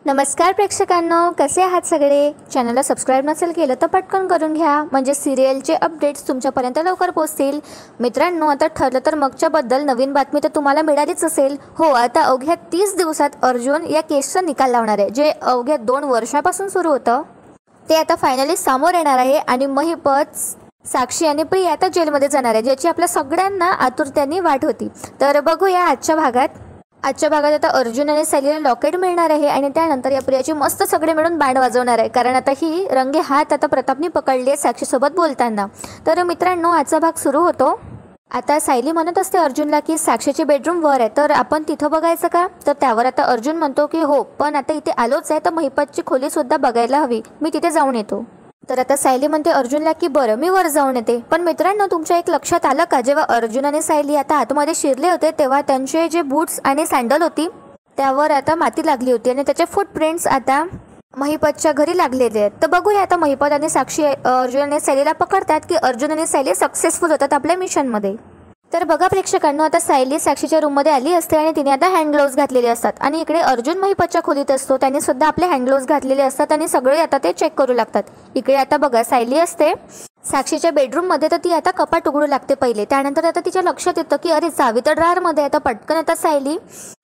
नमस्कार प्रेक्षकांनो, कसे आहात सगळे? चॅनलला सबस्क्राईब नसेल केलं तर पटकन करून घ्या, म्हणजे सिरियलचे अपडेट्स तुमच्यापर्यंत लवकर पोहोचतील. मित्रांनो, आता ठरलं तर मगच्याबद्दल नवीन बातमी तर तुम्हाला मिळालीच असेल. हो, आता अवघ्या 30 दिवसात अर्जुन या केसचा निकाल लावणार आहे, जे अवघ्या 2 वर्षापासून सुरू होतं ते आता फायनली समोर येणार आहे. आणि महिपत, साक्षी आणि प्रिया आता जेलमध्ये जाणार आहे, ज्याची आपल्या सगळ्यांना आतुरतेने वाट होती. तर बघूया आजच्या भागात आता अर्जुन आणि सायलीला लॉकेट मिळणार आहे आणि त्यानंतर या प्रियाची मस्त सगळे मिळून बँड वाजवणार आहे, कारण आता ही रंगे हात आता प्रतापनी पकडली आहे साक्षीसोबत बोलताना. तर मित्रांनो, आजचा भाग सुरू होतो. आता सायली म्हणत असते अर्जुनला की साक्षीची बेडरूम वर आहे, तर आपण तिथं बघायचं का? तर त्यावर आता अर्जुन म्हणतो की हो, पण आता इथे आलोच आहे तर महिपतची खोली सुद्धा बघायला हवी, मी तिथे जाऊन येतो. तर आता सायली म्हणते अर्जुनला की बरं, मी वर जाऊन येते. पण मित्रांनो, तुमच्या एक लक्षात आलं का, जेव्हा अर्जुन आणि सायली आता आतमध्ये शिरले होते तेव्हा त्यांचे जे बूट्स आणि सँडल होती त्यावर आता माती लागली होती आणि त्याचे फुटप्रिंट्स आता महिपतच्या घरी लागलेले आहेत. तर बघूया आता महिपत आणि साक्षी अर्जुन आणि सायलीला पकडतात की अर्जुन आणि सायली सक्सेसफुल होतात आपल्या मिशनमध्ये. तर बघा प्रेक्षकांनो, आता सायली साक्षीच्या रूममध्ये आली असते आणि तिने आता हँड ग्लोव्ज घातलेले असतात आणि इकडे अर्जुन महिपतच्या खोलीत असतो, त्याने सुद्धा आपले हँड ग्लोव्ज घातलेले असतात आणि सगळे आता ते चेक करू लागतात. इकडे आता बघा सायली असते साक्षीच्या बेडरूममध्ये, तर ती आता कपाट उघडू लागते पहिले. त्यानंतर आता तिच्या लक्षात येतं की अरे, चावी तर ड्राअरमध्ये. आता पटकन आता सायली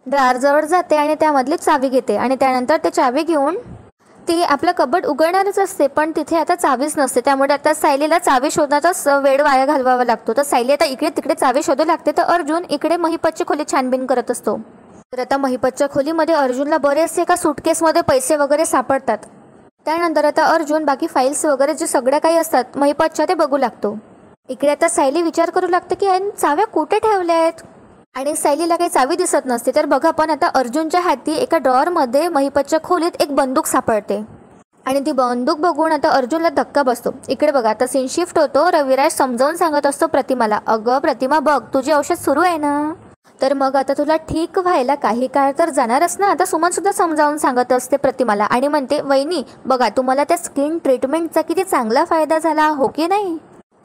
ड्राअरजवळ जाते आणि त्यामधली चावी घेते आणि त्यानंतर ते चावी घेऊन ती आपलं कबड उघडणारच असते, पण तिथे आता चावीच नसते. त्यामुळे आता सायलीला चावी शोधण्याचाच वेळ वाया घालवावा लागतो. तर सायली आता इकडे तिकडे चावी शोधू लागते, तर अर्जुन इकडे महिपतची खोली छानबीन करत असतो. तर आता महिपतच्या खोलीमध्ये अर्जुनला बरेचसे एका सुटकेसमध्ये पैसे वगैरे सापडतात. त्यानंतर आता अर्जुन बाकी फाईल्स वगैरे जे सगळ्या काही असतात महिपतच्या ते बघू लागतो. इकडे आता सायली विचार करू लागते की चाव्या कुठे ठेवल्या आहेत आणि सायलीला काही चावी दिसत नसते. तर बघा, पण आता अर्जुनच्या हाती एका ड्रॉअरमध्ये महिपतच्या खोलीत एक बंदूक सापडते आणि ती बंदूक बघून आता अर्जुनला धक्का बसतो. इकडे बघा, आता सीन शिफ्ट होतो. रविराज समजावून सांगत असतो प्रतिमाला, अगं प्रतिमा बघ, तुझी औषध सुरू आहे ना, तर मग आता तुला ठीक व्हायला काही काळ तर जाणारच ना. आता सुमन सुद्धा समजावून सांगत असते प्रतिमाला आणि म्हणते, वहिनी बघा, तुम्हाला त्या स्किन ट्रीटमेंटचा किती चांगला फायदा झाला हो की नाही,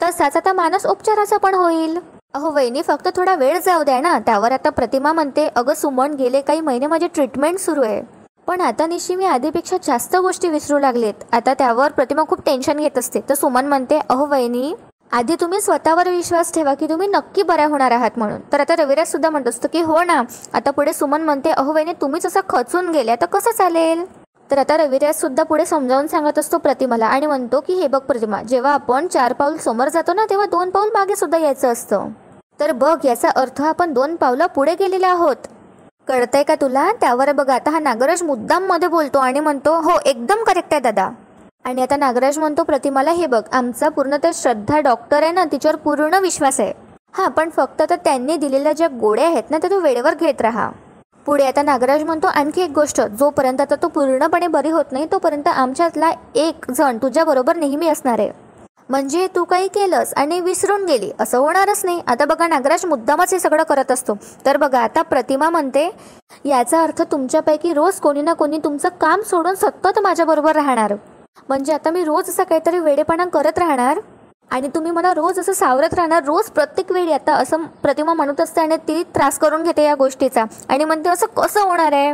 तसाच आता मानस उपचाराचा पण होईल. अहो वहिनी, फक्त थोडा वेळ जाऊ द्या ना. त्यावर आता प्रतिमा म्हणते, अगं सुमन, गेले काही महिने माझी ट्रीटमेंट सुरू आहे, पण आता निशी मी आधीपेक्षा जास्त गोष्टी विसरू लागलेत. आता त्यावर प्रतिमा खूप टेन्शन घेत असते. तर सुमन म्हणते, अहो वहिनी, आधी तुम्ही स्वतःवर विश्वास ठेवा की तुम्ही नक्की बऱ्या होणार आहात म्हणून. तर आता रविराज सुद्धा म्हणत असतो की हो ना. आता पुढे सुमन म्हणते, अहो वहिनी, तुम्हीच असं खचून गेले, आता कसं चालेल? तर आता रविराज सुद्धा पुढे समजावून सांगत असतो प्रतिमाला आणि म्हणतो की हे बघ प्रतिमा, जेव्हा आपण 4 पाऊल समोर जातो ना, तेव्हा 2 पाऊल मागे सुद्धा यायचं असतं. तर बघ, याचा अर्थ आपण 2 पावलं पुढे गेलेले आहोत, कळतंय का तुला? त्यावर बघा, आता हा नागराज मुद्दाम मध्ये बोलतो आणि म्हणतो, हो एकदम करेक्ट आहे दादा. आणि आता नागराज म्हणतो प्रतिमाला, हे बघ, आमचा पूर्ण तर श्रद्धा डॉक्टर आहे ना, तिच्यावर पूर्ण विश्वास आहे. हा, पण फक्त तर त्यांनी दिलेल्या ज्या गोळ्या आहेत ना, त्या तू वेळेवर घेत राहा. पुढे आता नागराज म्हणतो, आणखी एक गोष्ट, जोपर्यंत आता तू पूर्णपणे बरी होत नाही तोपर्यंत आमच्यातला एक जण तुझ्याबरोबर नेहमी असणार आहे, म्हणजे तू काही केलंस आणि विसरून गेली असं होणारच नाही. आता बघा, नागराज मुद्दामच हे सगळं करत असतो. तर बघा, आता प्रतिमा म्हणते, याचा अर्थ तुमच्यापैकी रोज कोणी ना कोणी तुमचं काम सोडून सतत माझ्याबरोबर राहणार, म्हणजे आता मी रोज असं काहीतरी वेडेपणा करत राहणार आणि तुम्ही मला रोज असं सावरत राहणार, रोज प्रत्येक वेळी. आता असं प्रतिमा म्हणत असते आणि ती त्रास करून घेते या गोष्टीचा आणि म्हणते, असं कसं होणार आहे,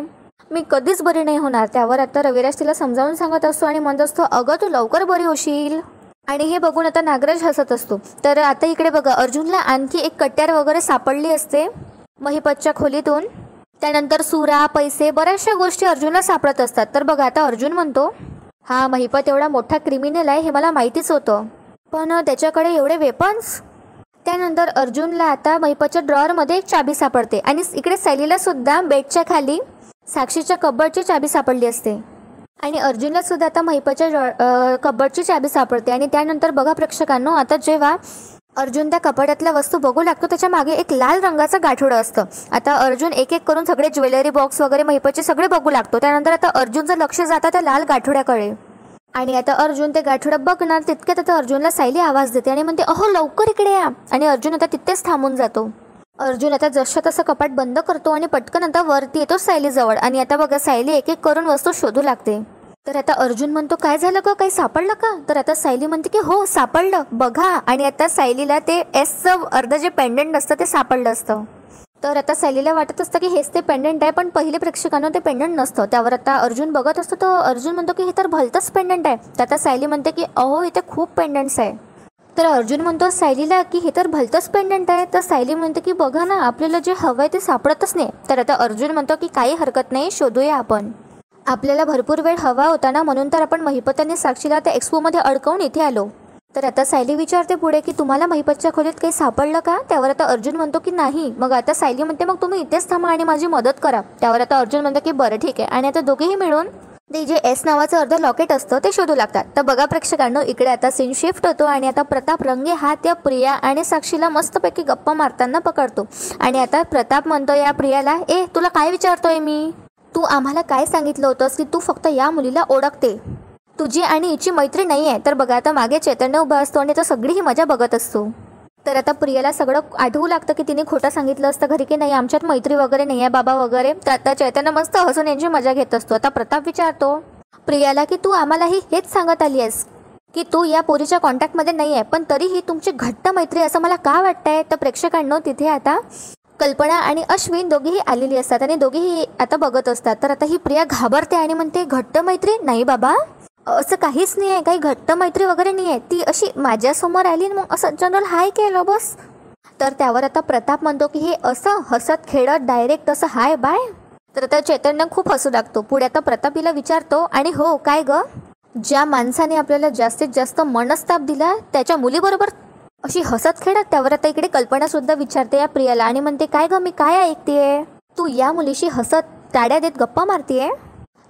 मी कधीच बरी नाही होणार. त्यावर आता रविराज तिला समजावून सांगत असतो आणि म्हणत असतो, अगं तू लवकर बरी होशील. आणि हे बघून आता नागराज हसत असतो. तर आता इकडे बघा, अर्जुनला आणखी एक कट्यार वगैरे सापडली असते महिपतच्या खोलीतून. त्यानंतर सुरा, पैसे, बऱ्याचशा गोष्टी अर्जुनला सापडत असतात. तर बघा, आता अर्जुन म्हणतो, हा महिपत एवढा मोठा क्रिमिनल आहे हे मला माहितीच होतं, पण त्याच्याकडे एवढे वेपन्स. त्यानंतर अर्जुनला आता महिपतच्या ड्रॉअरमध्ये एक चाबी सापडते आणि इकडे सायलीला सुद्धा बेडच्या खाली साक्षीच्या कबडची चाबी सापडली असते आणि अर्जुनला सुद्धा आता महिपतच्या कबडची चाबी सापडते. आणि त्यानंतर बघा प्रेक्षकांनो, आता जेव्हा अर्जुन त्या कपाटातल्या वस्तू बघू लागतो, त्याच्या मागे एक लाल रंगाचं गाठोडं असतं. आता अर्जुन एक एक करून सगळे ज्वेलरी बॉक्स वगैरे महिपतचे सगळे बघू लागतो. त्यानंतर आता अर्जुनचं लक्ष जातं त्या लाल गाठोड्याकडे आणि आता अर्जुन ते गाठोडं बघणार तितक्यात आता अर्जुनला सायली आवाज देते आणि म्हणते, अहो लवकर इकडे या. आणि अर्जुन आता तिथेच थांबून जातो. अर्जुन आता जसं तसं कपाट बंद करतो आणि पटकन आता वरती येतो सायलीजवळ आणि आता बघा, सायली एक एक करून वस्तू शोधू लागते. तर आता अर्जुन म्हणतो, काय झालं ग, काही सापडलं का? तर आता सायली म्हणते की हो सापडलं बघा. आणि आता सायलीला ते एसचं अर्ध जे पेंडंट असतं ते सापडलं असतं. तर आता सायलीला वाटत असतं की हेच ते पेंडंट आहे, पण पहिले प्रेक्षकांना ते पेंडंट नसतं. त्यावर आता अर्जुन बघत असतो, तर अर्जुन म्हणतो की हे तर भलतंच पेंडंट आहे. तर आता सायली म्हणते की अहो इथे खूप पेंडंट्स आहे. तर अर्जुन म्हणतो सायलीला की हे तर भलतंच पेंडंट आहे. तर सायली म्हणते की बघा ना, आपल्याला जे हवं आहे ते सापडतच नाही. तर आता अर्जुन म्हणतो की काही हरकत नाही, शोधूया आपण. आपल्याला भरपूर वेळ हवा होता ना, म्हणून तर आपण महिपत आणि साक्षीला त्या एक्सपोमध्ये अडकवून इथे आलो. तर आता सायली विचारते पुढे की तुम्हाला महिपतच्या खोलीत काही सापडलं का? त्यावर आता अर्जुन म्हणतो की नाही. मग आता सायली म्हणते मग तुम्ही इथेच थांबा आणि माझी मदत करा. त्यावर आता अर्जुन म्हणतो की बरं ठीक आहे. आणि आता दोघेही मिळून ते जे एस नावाचं अर्ध लॉकेट असतं ते शोधू लागतात. तर बघा प्रेक्षकांनो, इकडे आता सीन शिफ्ट होतो आणि आता प्रताप रंगे हात या प्रिया आणि साक्षीला मस्तपैकी गप्पा मारताना पकडतो. आणि आता प्रताप म्हणतो या प्रियाला, ए तुला काय विचारतोय मी? तू आम्हाला काय सांगितलं होतंस की तू फक्त या मुलीला ओळखते, तुझी आणि हिची मैत्री नाही आहे. तर बघा आता मागे चैतन्य उभा असतो आणि तो सगळी ही मजा बघत असतो. तर आता प्रियाला सगळं आठवू लागतं की तिने खोटं सांगितलं असतं घरी की नाही आमच्यात मैत्री वगैरे नाही आहे बाबा वगैरे. तर आता चैतन्य मस्त हसून यांची मजा घेत असतो. आता प्रताप विचारतो प्रियाला की तू आम्हालाही हेच सांगत आली आहेस की तू या पोरीच्या कॉन्टॅक्टमध्ये नाही आहे, पण तरीही तुमची घट्ट मैत्री असं मला का वाटतंय? तर प्रेक्षकांनो, तिथे आता कल्पना आणि अश्विन दोघेही आलेली असतात आणि दोघेही आता बघत असतात. तर आता ही प्रिया घाबरते आणि म्हणते घट्ट मैत्री नाही बाबा, असं काहीच नाही आहे, काही घट्ट मैत्री वगैरे नाही आहे. ती अशी माझ्यासमोर आली मग असं जनरल हाय केलं बस. तर त्यावर आता प्रताप म्हणतो की हे असं हसत खेळत डायरेक्ट असं हाय बाय. तर आता चैतन्य खूप हसू लागतो. पुढे आता प्रताप हिला विचारतो आणि हो काय ग, ज्या माणसाने आपल्याला जास्तीत जास्त मनस्ताप दिला त्याच्या मुलीबरोबर अशी हसत खेळत? त्यावर आता इकडे कल्पना सुद्धा विचारते या प्रियाला आणि म्हणते काय ग मी काय ऐकतेय, तू या मुलीशी हसत टाड्या देत गप्पा मारतीये?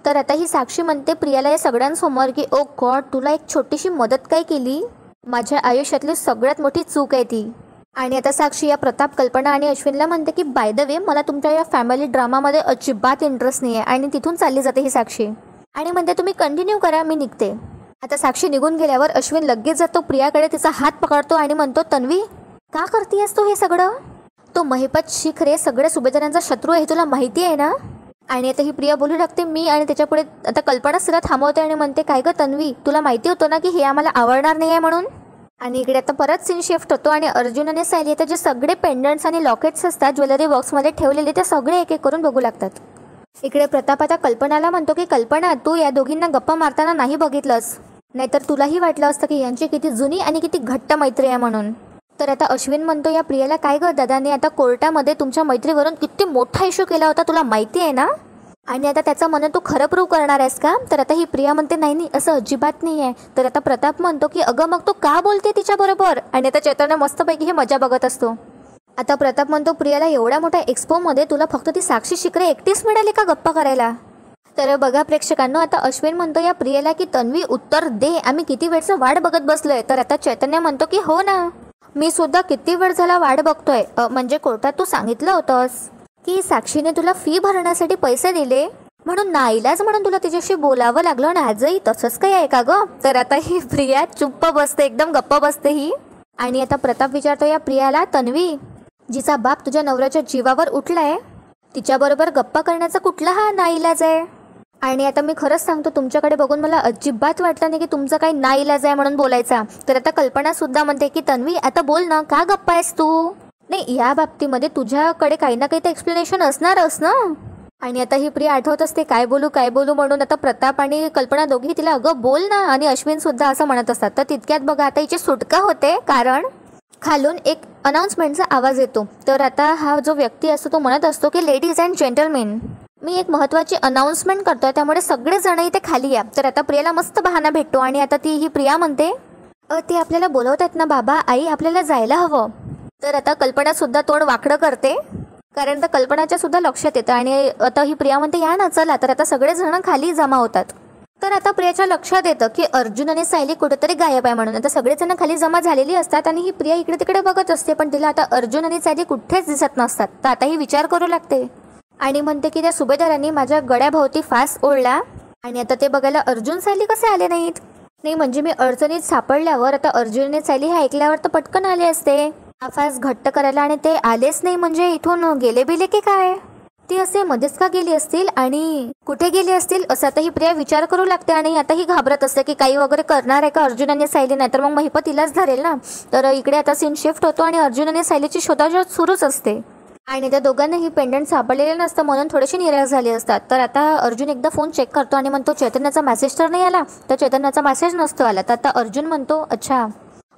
तर आता ही साक्षी म्हणते प्रियाला या सगळ्यांसमोर की ओ गॉड, तुला एक छोटीशी मदत काय केली, माझ्या आयुष्यातली सगळ्यात मोठी चूक आहे ती. आणि आता साक्षी या प्रताप, कल्पना आणि अश्विनला म्हणते की बाय द वे मला तुमच्या या फॅमिली ड्रामामध्ये अजिबात इंटरेस्ट नाही आहे. आणि तिथून चालली जाते ही साक्षी आणि म्हणते तुम्ही कंटिन्यू करा, मी निघते. आता साक्षी निघून गेल्यावर अश्विन लगेच जातो प्रियाकडे, तिचा हात पकडतो आणि म्हणतो तन्वी का करतेस तू हे सगळं? तो महिपत शिखरे सगळ्या सुभेदारांचा शत्रू आहे, तुला माहिती आहे ना? आणि आता ही प्रिया बोलू लागते मी, आणि त्याच्यापुढे आता कल्पना तिला थांबवते आणि म्हणते काय ग तन्वी, तुला माहिती होतं ना की हे आम्हाला आवडणार नाही आहे म्हणून? आणि इकडे आता परत सीन शिफ्ट होतो आणि अर्जुन आणि सायली आता जे सगळे पेंडंट्स आणि लॉकेट्स असतात ज्वेलरी बॉक्समध्ये ठेवलेले ते सगळे एक एक करून बघू लागतात. इकडे प्रताप आता कल्पनाला म्हणतो की कल्पना, तू या दोघींना गप्पा मारताना नाही बघितलंस, नाहीतर तुलाही वाटलं असतं की यांची किती जुनी आणि किती घट्ट मैत्री आहे म्हणून. तर आता अश्विन म्हणतो या प्रियाला काय ग, दादाने आता कोर्टामध्ये तुमच्या मैत्रीवरून किती मोठा इश्यू केला होता, तुला माहिती आहे ना? आणि आता त्याचं म्हणून तू खरं प्रूव्ह करणार आहेस का? तर आता ही प्रिया म्हणते नाही नाही असं अजिबात नाही आहे. तर आता प्रताप म्हणतो की अगं मग तू का बोलते तिच्याबरोबर? आणि आता चैतन्य मस्तपैकी हे मजा बघत असतो. आता प्रताप म्हणतो प्रियाला एवढ्या मोठ्या एक्सपोमध्ये तुला फक्त ती साक्षी शिखरे एकटीच मिळाली का गप्पा करायला? तर बघा प्रेक्षकांनो, आता अश्विन म्हणतो या प्रियाला की तन्वी उत्तर दे, आम्ही किती वेळचं वाट बघत बसलोय. तर आता चैतन्य म्हणतो की हो ना, मी सुद्धा किती वेळ झाला वाट बघतोय. म्हणजे कोर्टात तू सांगितलं होतंस की साक्षीने तुला फी भरण्यासाठी पैसे दिले म्हणून नाईलाज म्हणून तुला तिच्याशी बोलावं लागलं, आणि आजही तसंच काही आहे का ग? तर आता ही प्रिया चुप्प बसते, एकदम गप्प बसते ही. आणि आता प्रताप विचारतो या प्रियाला तन्वी, जिचा बाप तुझ्या नवऱ्याच्या जीवावर उठलाय तिच्याबरोबर गप्पा करण्याचा कुठला हा नाईलाज आहे? आणि आता मी खरंच सांगतो, तुमच्याकडे बघून मला अजिबात वाटलं नाही की तुमचं काही नाईलाज आहे म्हणून बोलायचा. तर आता कल्पना सुद्धा म्हणते की तन्वी आता बोल ना, का गप्पा आहेस तू? नाही, या बाबतीमध्ये तुझ्याकडे काही ना काही तर एक्सप्लेनेशन असणारच ना. आणि आता ही प्रिया आठवत असते काय बोलू म्हणून. आता प्रताप आणि कल्पना दोघी तिला अगं बोल ना, आणि अश्विन सुद्धा असं म्हणत असतात. तर तितक्यात बघा आता हिची सुटका होते, कारण खालून एक अनाउन्समेंटचा आवाज येतो. तर आता हा जो व्यक्ती असतो तो म्हणत असतो की लेडीज अँड जेंटलमेन, मी एक महत्त्वाची अनाउन्समेंट करतोय, त्यामुळे सगळेजण इथे खाली या. तर आता प्रियाला मस्त बहाणा भेटतो आणि आता ही प्रिया म्हणते ते आपल्याला बोलवत आहेत ना बाबा, आई आपल्याला जायला हवं. तर आता कल्पना सुद्धा तोंड वाकडं करते, कारण तर कल्पनाच्या सुद्धा लक्षात येतं. आणि आता ही प्रिया म्हणते या ना चला. तर आता सगळेजण खाली जमा होतात. तर आता प्रियाच्या लक्षात येतं की अर्जुन आणि सायली कुठेतरी गायब आहे म्हणून. आता सगळेजण खाली जमा झालेली असतात आणि ही प्रिया इकडे तिकडे बघत असते, पण तिला आता अर्जुन आणि सायली कुठेच दिसत नसतात. तर आता ही विचार करू लागते आणि म्हणते की त्या सुभेदारांनी माझ्या गळ्याभोवती फास ओढला, आणि आता ते बघायला अर्जुन सायली कसे आले नाहीत? नाही म्हणजे मी अडचणीत सापडल्यावर आता अर्जुन आणि सायली हे ऐकल्यावर तर पटकन आले असते हा फास घट्ट करायला, आणि ते आलेच नाही म्हणजे इथून गेले बिले की काय? ती असे मध्येच का गेली असतील आणि कुठे गेली असतील असं आता ही प्रिया विचार करू लागते. आणि आता ही घाबरत असते की काही वगैरे करणार आहे का अर्जुन आणि सायली, नाही तर मग महिपत तिलाच धरेल ना. तर इकडे आता सीन शिफ्ट होतो आणि अर्जुन आणि सायलीची शोधाशोध सुरूच असते. आणि त्या दोघांनाही पेंडंट सापडलेलं नसतं म्हणून थोडेसे निराश झाले असतात. तर आता अर्जुन एकदा फोन चेक करतो आणि म्हणतो चैतन्याचा मेसेज तर नाही आला. तर चैतन्याचा मेसेज नसतो आला. तर आता अर्जुन म्हणतो अच्छा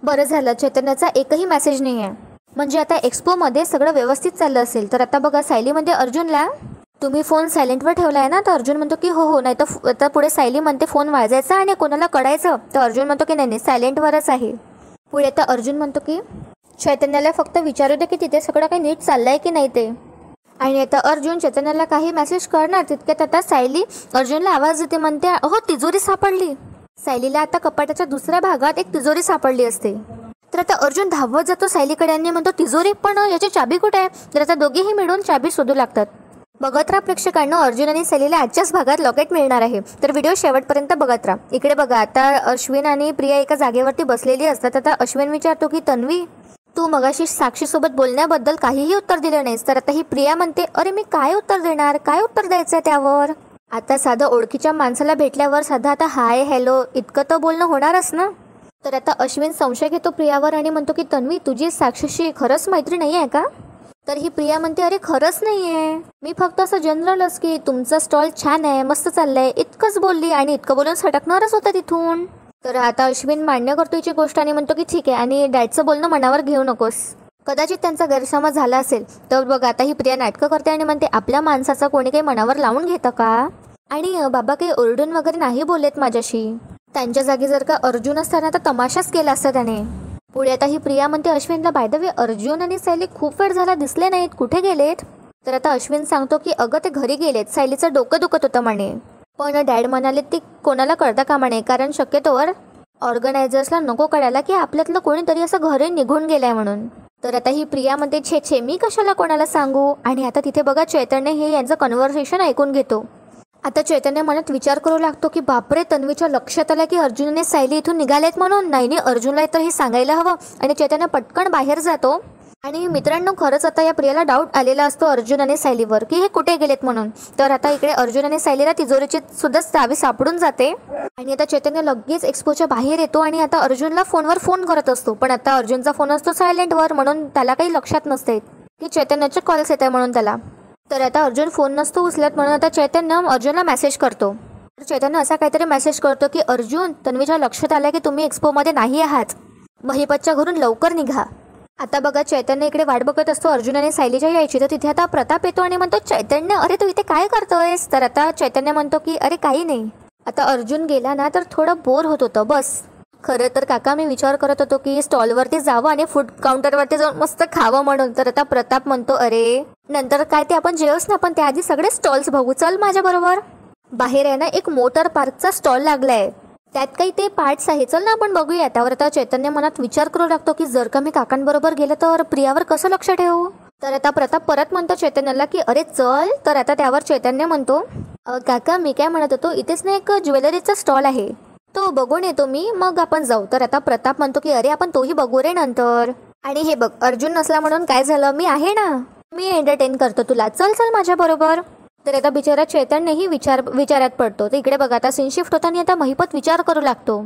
बरं झालं, चैतन्याचा एकही मेसेज नाही आहे, म्हणजे आता एक्सपोमध्ये सगळं व्यवस्थित चाललं असेल. तर आता बघा सायलीमध्ये अर्जुनला तुम्ही फोन सायलेंटवर ठेवला आहे ना. तर अर्जुन म्हणतो की हो नाही तर आता पुढे सायली म्हणते फोन वाजायचा आणि कोणाला कळायचं. तर अर्जुन म्हणतो की नाही सायलेंटवरच आहे. पुढे आता अर्जुन म्हणतो की चैतन्याला फक्त विचारू दे की तिथे सगळं काही नीट चाललंय की नाही ते. आणि आता अर्जुन चैतन्याला काही मेसेज करणार तितक्यात आता सायली अर्जुनला आवाज देते, म्हणते हो तिजोरी सापडली. सायलीला आता कपाटाच्या दुसऱ्या भागात एक तिजोरी सापडली असते. तर आता अर्जुन धावत जातो सायलीकडे आणि म्हणतो तिजोरी, पण याची चाबी कुठे आहे. तर आता दोघेही मिळून चाबी शोधू लागतात. बघत राहा प्रेक्षकांनो, अर्जुन आणि सायलीला आजच्याच भागात लॉकेट मिळणार आहे. तर व्हिडिओ शेवटपर्यंत बघत राहा. इकडे बघा आता अश्विन आणि प्रिया एका जागेवरती बसलेली असतात. आता अश्विन विचारतो की तन्वी तू मगाशी साक्षीसोबत बोलण्याबद्दल काहीही उत्तर दिलं नाहीस. तर आता ही प्रिया म्हणते अरे मी काय उत्तर देणार, काय उत्तर द्यायचं त्यावर. आता साधं ओळखीच्या माणसाला भेटल्यावर साधं आता हाय हॅलो इतकं तर बोलणं होणारच ना. तर आता अश्विन संशय घेतो प्रियावर आणि म्हणतो की तन्वी तुझी साक्षीशी खरंच मैत्री नाही आहे का. तर ही प्रिया म्हणते अरे खरंच नाही आहे, मी फक्त असं जनरलच की तुमचा स्टॉल छान आहे मस्त चाललंय इतकंच बोलली आणि इतकं बोलून सटकणारच होतं तिथून. तर आता अश्विन मान्य करतो हिची गोष्ट आणि म्हणतो की ठीक आहे आणि डॅडचं बोलणं मनावर घेऊ नकोस, कदाचित त्यांचा गैरसमज झाला असेल. तर बघा आता ही प्रिया नाटकं करते आणि म्हणते आपल्या माणसाचा कोणी काही मनावर लावून घेतं का. आणि बाबा काही ओरडून वगैरे नाही बोललेत माझ्याशी, त्यांच्या जागी जर का अर्जुन असताना तर तमाशाच केला असता त्याने. पुढे आता ही प्रिया म्हणते अश्विनला बाय द वे अर्जुन आणि सायली खूप वेळ झाला दिसले नाहीत, कुठे गेलेत. तर आता अश्विन सांगतो की अगं ते घरी गेलेत, सायलीचं डोकं दुखत होतं म्हणे. पण डॅड म्हणाले ती कोणाला कळता का म्हणे, कारण शक्यतोवर ऑर्गनायझर्सला नको कळायला की आपल्यातलं कोणीतरी असं घरी निघून गेलंय म्हणून. तर आता ही प्रिया म्हणते छे छे मी कशाला कोणाला सांगू. आणि आता तिथे बघा चैतन्य हे यांचं कन्व्हर्सेशन ऐकून घेतो. आता चैतन्य मनात विचार करू लागतो की बापरे तन्वीच्या लक्षात आलं की अर्जुन आणि सायली इथून निघालेत म्हणून. नाही अर्जुनला तर हे सांगायला हवं. आणि चैतन्य पटकन बाहेर जातो. आणि मित्रांनो खरंच आता या प्रियाला डाऊट आलेला असतो अर्जुन आणि सायलीवर की हे कुठे गेलेत म्हणून. तर आता इकडे अर्जुन आणि सायलीला तिजोरीची सुद्धा चावी सापडून जाते. आणि आता चैतन्य लगेच एक्सपोच्या बाहेर येतो आणि आता अर्जुनला फोनवर फोन करत असतो. पण आता अर्जुनचा फोन असतो सायलेंटवर म्हणून त्याला काही लक्षात नसते की चैतन्याचे कॉल्स येत आहे म्हणून त्याला. तर आता अर्जुन फोन नसतो उचलत म्हणून आता चैतन्य अर्जुनला मेसेज करतो. तर चैतन्य असा काहीतरी मेसेज करतो की अर्जुन तन्वीच्या लक्षात आलं की तुम्ही एक्सपोमध्ये नाही आहात, महिपतच्या घरून लवकर निघा. आता बघा चैतन्य इकडे वाट बघत असतो अर्जुन आणि सायलीच्या यायची. तर तिथे आता प्रताप येतो आणि म्हणतो चैतन्य अरे तू इथे काय करतोयस. तर आता चैतन्य म्हणतो की अरे काही नाही, आता अर्जुन गेला ना तर थोडं बोर होत होतं बस. खरं तर काका मी विचार करत होतो की स्टॉलवरती जावं आणि फूड काउंटरवरती जाऊन मस्त खावं म्हणून. तर आता प्रताप म्हणतो अरे नंतर काय ते आपण जेवच ना, पण त्याआधी सगळे स्टॉल्स बघू, चल माझ्याबरोबर. बाहेर आहे ना एक मोटर पार्कचा स्टॉल लागलाय, त्यात काही ते पार्ट्स आहे, चल ना आपण बघूया. त्यावर आता चैतन्य मनात विचार करू लागतो की जर का मी काकांबरोबर गेलं तर प्रियावर कसं लक्ष ठेवू. तर आता प्रताप परत म्हणतो चैतन्याला की अरे चल. तर आता त्यावर चैतन्य म्हणतो काका मी काय म्हणत होतो इथेच ना एक ज्वेलरीचा स्टॉल आहे, तो बघून येतो मी मग आपण जाऊ. तर आता प्रताप म्हणतो की अरे आपण तोही बघू रे नंतर. आणि हे बघ अर्जुन नसला म्हणून काय झालं, मी आहे ना, मी एंटरटेन करतो तुला, चल चल माझ्या बरोबर. तर आता बिचारा चैतन्यही विचारात पडतो. तर इकडे बघा आता सीन शिफ्ट होता आणि आता महिपत विचार करू लागतो.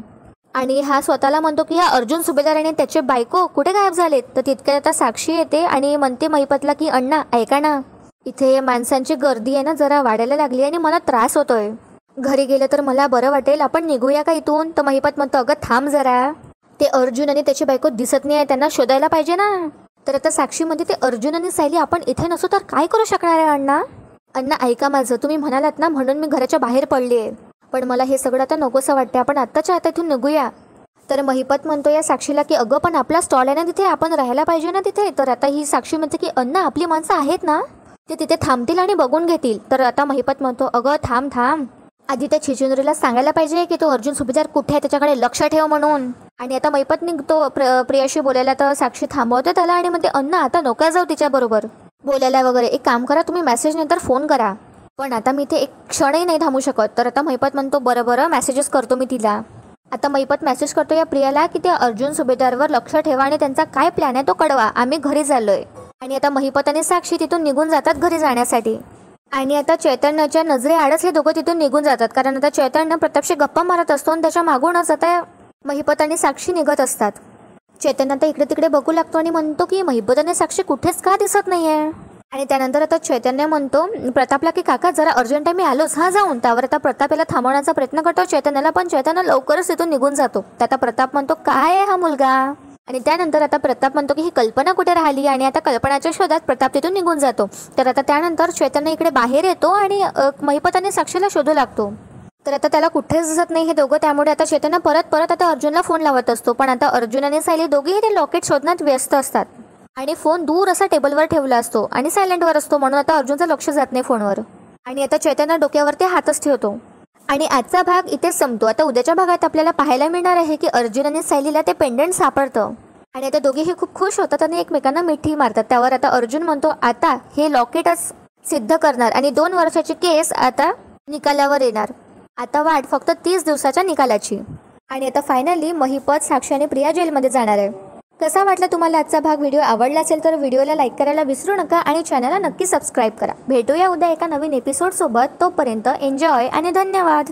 आणि हा स्वतःला म्हणतो की हा अर्जुन सुभेदार आणि त्याचे बायको कुठे गायब झालेत. तर तितक्यात आता साक्षी येते आणि म्हणते महिपतला की अण्णा ऐका ना, इथे माणसांची गर्दी आहे ना जरा वाढायला लागली आणि मला त्रास होतोय, घरी गेलं तर मला बरं वाटेल, आपण निघूया का इथून. तर महिपत म्हणतो अगं थांब जरा, ते अर्जुन आणि त्याची बायको दिसत नाही आहे, त्यांना शोधायला पाहिजे ना. तर आता साक्षी म्हणते ते अर्जुन आणि सायली आपण इथे नसू तर काय करू शकणार आहे अण्णा. अण्णा ऐका माझं, तुम्ही म्हणालात ना म्हणून मी घराच्या बाहेर पडली आहे, पण मला हे सगळं आता नकोसं वाटते, आपण आत्ताच्या आता इथून निघूया. तर महिपत म्हणतो या साक्षीला की अगं पण आपला स्टॉल आहे ना तिथे, आपण राहायला पाहिजे ना तिथे. तर आता ही साक्षी म्हणते की अण्णा आपली माणसं आहेत ना, ते तिथे थांबतील आणि बघून घेतील. तर आता महिपत म्हणतो अगं थांब थांब, आधी त्या छिचुंदरीला सांगायला पाहिजे की तो अर्जुन सुभेदार कुठे आहे, त्याच्याकडे लक्ष ठेव म्हणून. आणि आता महिपत निघतो प्रियाशी बोलायला. तर साक्षी थांबवते त्याला आणि म्हणते अण्णा आता नका जाऊ तिच्याबरोबर बोलायला वगैरे, एक काम करा तुम्ही मेसेज नंतर फोन करा, पण आता मी ते एक क्षणही नाही थांबू शकत. तर आता महिपत म्हणतो बरं बरं मेसेजेस करतो मी तिला. आता महिपत मेसेज करतो या प्रियाला की त्या अर्जुन सुभेदारवर लक्ष ठेवा आणि त्यांचा काय प्लॅन आहे तो कळवा, आम्ही घरी चाललोय. आणि आता महिपत आणि साक्षी तिथून निघून जातात घरी जाण्यासाठी. आणि आता चैतन्याच्या नजरेआडच हे दोघं तिथून निघून जातात, कारण आता चैतन्य प्रतापशी गप्पा मारत असतो आणि त्याच्या मागूनच आता महिपत आणि साक्षी निघत असतात. चैतन्य आता इकडे तिकडे बघू लागतो आणि म्हणतो की महिपत आणि साक्षी कुठेच का दिसत नाहीये. आणि त्यानंतर आता चैतन्य म्हणतो प्रतापला की काका जरा अर्जंट आहे, मी आलोच हा जाऊन. त्यावर आता प्रताप याला थांबवण्याचा प्रयत्न करतो चैतन्याला, पण चैतन्य लवकरच तिथून निघून जातो. तर आता प्रताप म्हणतो काय आहे हा मुलगा. आणि त्यानंतर आता प्रताप म्हणतो की ही कल्पना कुठे राहिली, आणि आता कल्पनाच्या शोधात प्रताप तिथून निघून जातो. तर आता त्यानंतर चैतन्य इकडे बाहेर येतो आणि महिपत आणि साक्षीला शोधू लागतो. तर आता त्याला कुठेच दिसत नाही हे दोघं. त्यामुळे आता चैतन्य परत आता अर्जुनला फोन लावत असतो, पण आता अर्जुन आणि सायली दोघेही ते लॉकेट शोधण्यात व्यस्त असतात. आणि फोन दूर असा टेबलवर ठेवला असतो आणि सायलेंटवर असतो, म्हणून आता अर्जुनचं लक्ष जात नाही फोनवर. आणि आता चैतन्य डोक्यावरती हातच ठेवतो. आणि आजचा भाग इथेच संपतो. आता उद्याच्या भागात आपल्याला पाहायला मिळणार आहे की अर्जुन आणि सायलीला ते पेंडंट सापडतं आणि आता दोघेही खूप खुश होतात आणि एकमेकांना मिठी मारतात. त्यावर आता अर्जुन म्हणतो आता हे लॉकेटच सिद्ध करणार आणि 2 वर्षाची केस आता निकालावर येणार. आता वाट फक्त 30 दिवसाच्या निकालाची. आणि आता फायनली महिपत, साक्षी आणि प्रिया जेलमध्ये जाणार आहे. कसा वाटला तुम्हाला आजचा भाग. व्हिडिओ आवडला असेल तर व्हिडिओला लाईक करायला विसरू नका आणि चॅनलला नक्की सबस्क्राईब करा. भेटूया उद्या एका नवीन एपिसोड सोबत. तोपर्यंत एन्जॉय आणि धन्यवाद.